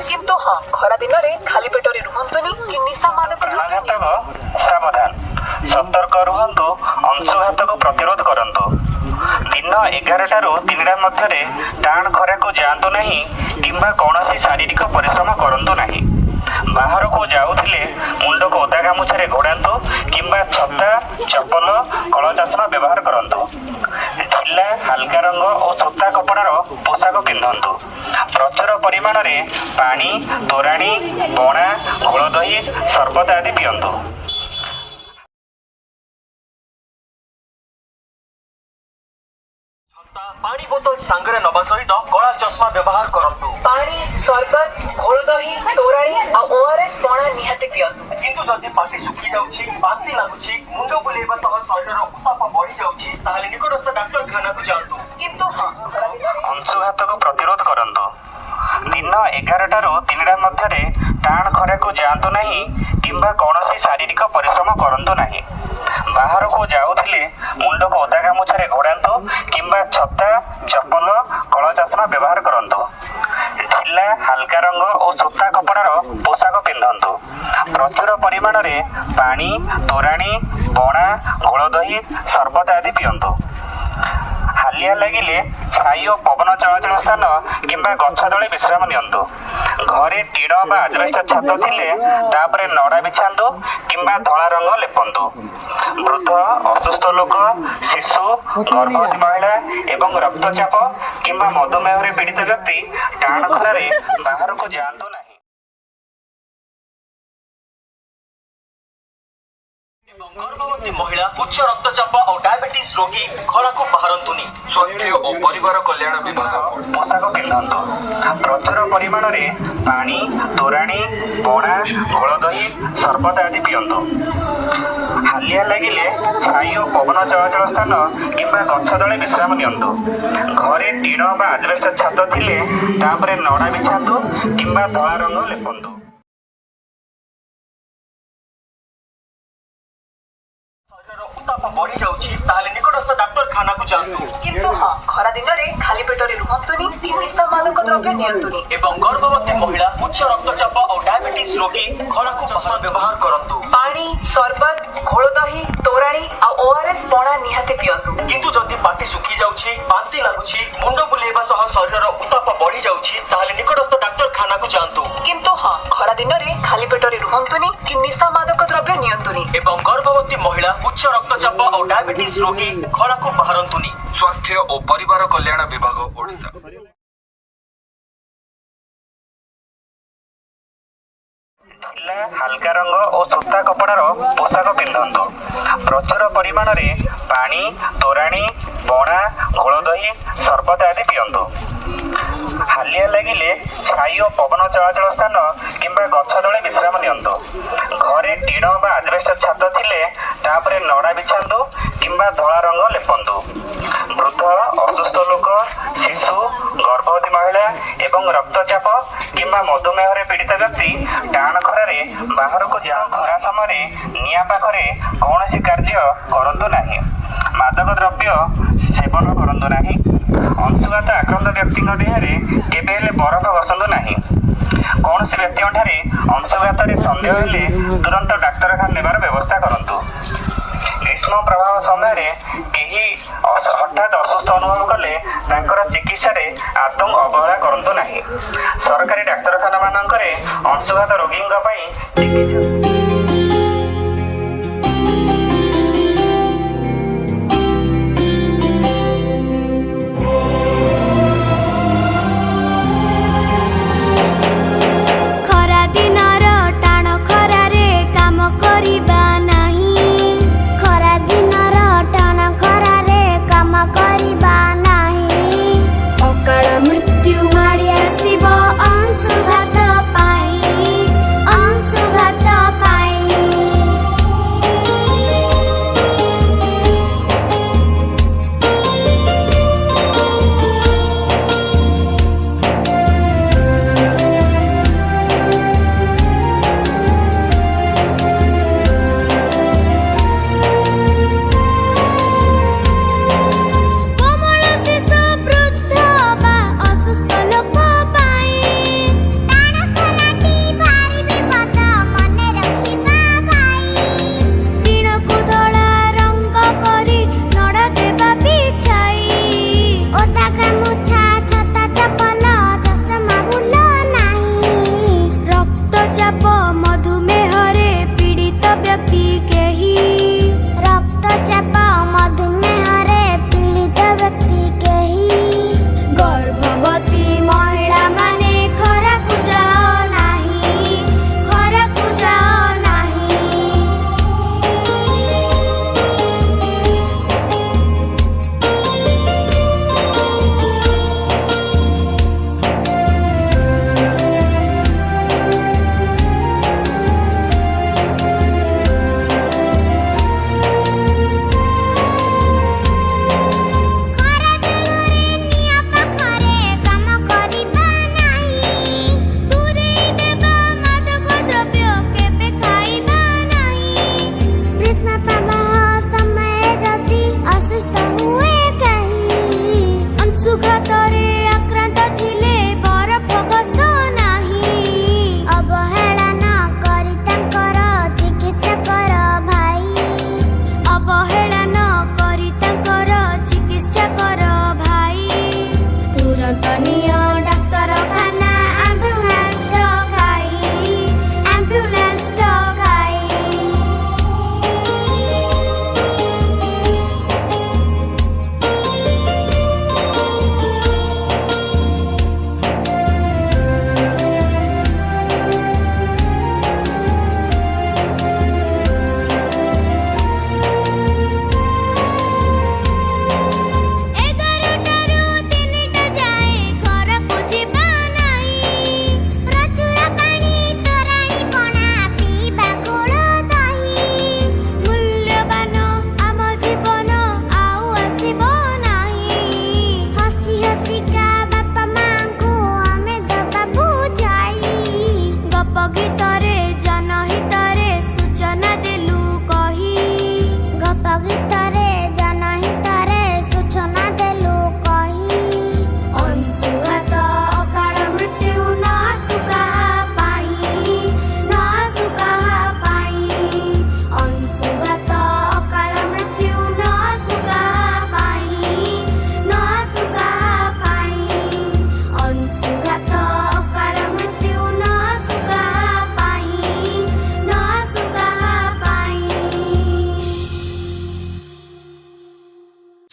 किंतु हाँ खरा दिन में खाली पेटरे रुहंतुनी कि निशा मादक सावधान सतर्क रुहतु अंशुघात को प्रतिरोध करंतु दिन 11 ରୁ 3ଟା ମଧ୍ୟରେ ଟାଣ ଖରାକୁ ଯାଆନ୍ତୁ ନାହିଁ କିମ୍ବା କୌଣସି ଶାରୀରିକ ପରିଶ୍ରମ କରନ୍ତୁ ନାହିଁ। ବାହାରକୁ ଯାଉଥିଲେ ମୁଣ୍ଡକୁ ଓଦା ଗାମୁଛାରେ ଘୋଡ଼ାନ୍ତୁ କିମ୍ବା ଛତା ଚପଲ କଳଚଷମା ବ୍ୟବହାର କରନ୍ତୁ। ଢିଲା ହାଲକା ରଙ୍ଗ ଓ ସୂତା କପଡ଼ାର ପୋଷାକ ପିନ୍ଧନ୍ତୁ। ପ୍ରଚୁର ପରିମାଣରେ ପାଣି ତୋରାଣି ପଣା ଘୋଳ ଦହି ସର୍ବତ ଆଦି ପିଅନ୍ତୁ। पानी बोतल सांगरे नबा सहित कला चश्मा व्यवहार करंतु। पानी सरबत घोल दही तोराणी आ ओआरएस पणा निहाती पियंतु। किंतु जदि पाटी सुखी जाउछि बांती लागुछि मुंड बुलेबा सह शरीर उत्ताप बढ़ी जाउछि ताहाले निकटस्थ डाक्तरखाना को जांतु। किंतु हाँ अंशुघात को प्रतिरोध करंतु। दिन 11 ରୁ 3ଟା ମଧ୍ୟରେ ଟାଣ ଖରାକୁ ଯାଆନ୍ତୁ ନାହିଁ କିମ୍ବା କୌଣସି ଶାରୀରିକ ପରିଶ୍ରମ କରନ୍ତୁ ନାହିଁ। ବାହାରକୁ ଯାଉଥିଲେ ମୁଣ୍ଡକୁ ଓଦା ଗାମୁଛାରେ ଘୋଡ଼ାନ୍ତୁ କିମ୍ବା ଛତା ଚପଲ କଳଚଷମା ବ୍ୟବହାର କରନ୍ତୁ। ଢିଲା ହାଲକା ରଙ୍ଗ ଓ ସୂତା କପଡ଼ାର ପୋଷାକ ପିନ୍ଧନ୍ତୁ। ପ୍ରଚୁର ପରିମାଣରେ ପାଣି ତୋରାଣି ପଣା ଘୋଳ ଦହି ସର୍ବତ ଆଦି ପିଅନ୍ତୁ। ହାଲିଆ ଲାଗିଲେ ଛାଇ ଓ ପବନ ଚଳାଚଳ ସ୍ଥାନ କିମ୍ବା ଗଛ ତଳେ ବିଶ୍ରାମ ନିଅନ୍ତୁ। ଘରେ ଟିଣ ବା ଆଜବେଷ୍ଟସ୍ ଛାତ ଥିଲେ ତାପରେ ନଡ଼ା ବିଛାନ୍ତୁ କିମ୍ବା ଧଳା ରଙ୍ଗ ଲେପନ୍ତୁ। ବୃଦ୍ଧ ଅସୁସ୍ଥ ଲୋକ ଶିଶୁ ଗର୍ଭବତୀ ମହିଳା ଏବଂ ରକ୍ତଚାପ କିମ୍ବା ମଧୁମେହରେ ପୀଡ଼ିତ ବ୍ୟକ୍ତି ଟାଣ ଖରାରେ ବାହାରକୁ ଯାଆନ୍ତୁ ନାହିଁ। गर्भवती महिला उच्च रक्तचाप और डायबिटीज रोगी खरा को बाहरंतुनी। स्वास्थ्य और परिवार कल्याण विभाग पोशाक पिंधନ୍ତୁ। प्रचुर परिमाण रे पानी तोराणी पणा घोल दही सरबत आदि पियंतु। हालिया लगिले छाई और पवन चलाचल स्थान किंबा गछ तले विश्राम नियंतु। घरे टीण बा आजबेस्टस छात थिले तापरे नड़ा बिछांतु किंबा धଳା रंग लेपंतु। उत्ताप बढ़ी जाउछि ताहाले निकटस्थ डाक्तरखाना को जांतु। किंतु हाँ खरा दिन में खाली पेटरे रुहंतुनी कि निशा मादक द्रव्य नियंतुनी। एवं गर्भवती महिला उच्च रक्तचाप और डायबिटीज रोगी खरा को चश्मा व्यवहार करंतु। पानी सरबत घोल दही तोराणी आ ओआरएस पणा निहाती पियंतु। किंतु जदि पाटी सुखी जाउछि बांती लागुछि मुंड बुलेबा सह शरीर उत्ताप बढ़ी जाउछि ताहाले निकटस्थ डाक्तरखाना को जांतु। किंतु हाँ खरा दिन में खाली पेटरे रुहंतुनी कि निशा मादक द्रव्य नियंतुनी। एवं गर्भवती महिला उच्च रक्तचाप और डायबिटीज रोगी खरा को बाहरंतुनी। स्वास्थ्य और परिवार कल्याण विभाग ओडिशा। हालका रंग और सूता कपड़ार पोशाक पिंधନ୍ତୁ। प्रचुर परिमाण रे पानी तोराणी पणा घोल दही सरबत आदि पियंतु। हालिया लगिले छाई और पवन चलाचल स्थान किंबा गछ तले विश्राम नियंतु। घरे टीण बा आजबेस्टस छात थिले तापरे नड़ा बिछांतु किंबा धଳା रंग लेपंतु। वृद्ध असुस्थ लोक शिशु गर्भवती महिला एवं रक्तचाप किंबा मधुमेहरे पीड़ित व्यक्ति टाण खरारे बाहरକୁ ଯାଅ। ଖରା ସମୟରେ ନିଆଁ ପାଖରେ କୌଣସି କାର୍ଯ୍ୟ କରନ୍ତୁ ନାହିଁ। ମାଦକ ଦ୍ରବ୍ୟ ସେବନ କରନ୍ତୁ ନାହିଁ। ଅଂଶୁଘାତ ଆକ୍ରାନ୍ତ ବ୍ୟକ୍ତିଙ୍କ ଦେହରେ କେବେ ହେଲେ ବରଫ ଘଷନ୍ତୁ ନାହିଁ। କୌଣସି ବ୍ୟକ୍ତିଙ୍କଠାରେ ଅଂଶୁଘାତରେ ସନ୍ଦେହ ହେଲେ ତୁରନ୍ତ ଡାକ୍ତରଖାନା ନେବାର ବ୍ୟବସ୍ଥା କରନ୍ତୁ। ଗ୍ରୀଷ୍ମ ପ୍ରବାହ ସମୟରେ କେହି ହଠାତ୍ ଅସୁସ୍ଥ ଅନୁଭବ କଲେ ତାଙ୍କର ଚିକିତ୍ସାରେ ଆଦୌ ଅବହେଳା କରନ୍ତୁ ନାହିଁ। ସରକାରୀ ଡାକ୍ତରଖାନା ମାନଙ୍କରେ ଅଂଶୁଘାତ ରୋଗୀଙ୍କ ପାଇଁ ଖରା ଦିନର ଟାଣ ଖରାରେ କାମ କରିବା ନାହିଁ। ଖରା ଦିନର ଟାଣ ଖରାରେ କାମ କରିବା ନାହିଁ। ଅକାଳ ମୃତ୍ୟୁ ମାଡ଼ି ଆସିବ ଅଂଶୁଘାତ ପାଇଁ। ଅଂଶୁଘାତ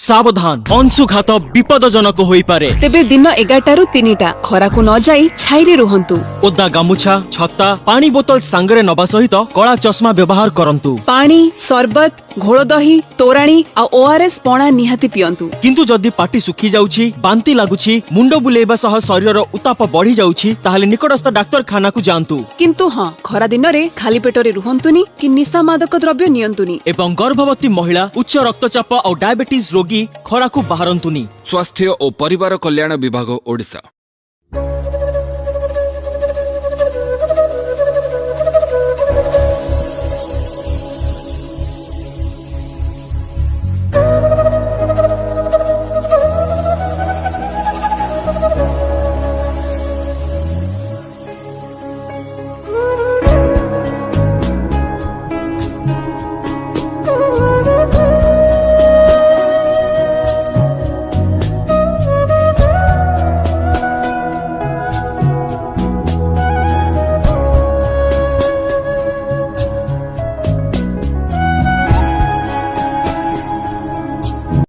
सावधान अंशुघात विपदजनक होई पारे। तेबे दिन 11 रु 3टा खरा को न जाई छाईरे रुहंतु। ओदा गामुछा छत्ता पानी बोतल सांगरे नबा सहित कला चश्मा व्यवहार करंतु। पानी सरबत घोल दही तोराणी आ ओआरएस पणा निहाती पियंतु। किंतु जदि पाटी सुखी जाउछि बांती लागुछि मुंड बुलेबा सह शरीर उत्ताप बढ़ी जाउछि ताहाले निकटस्थ डाक्तरखाना को जांतु। किंतु हाँ खरा दिन रे खाली पेटरे रुहंतुनी कि निशा मादक द्रव्य नियंतुनी। एवं गर्भवती महिला उच्च रक्तचाप और डायबिटीज रोगी खरा को बाहरंतुनी। स्वास्थ्य और परिवार कल्याण विभाग ओडिशा।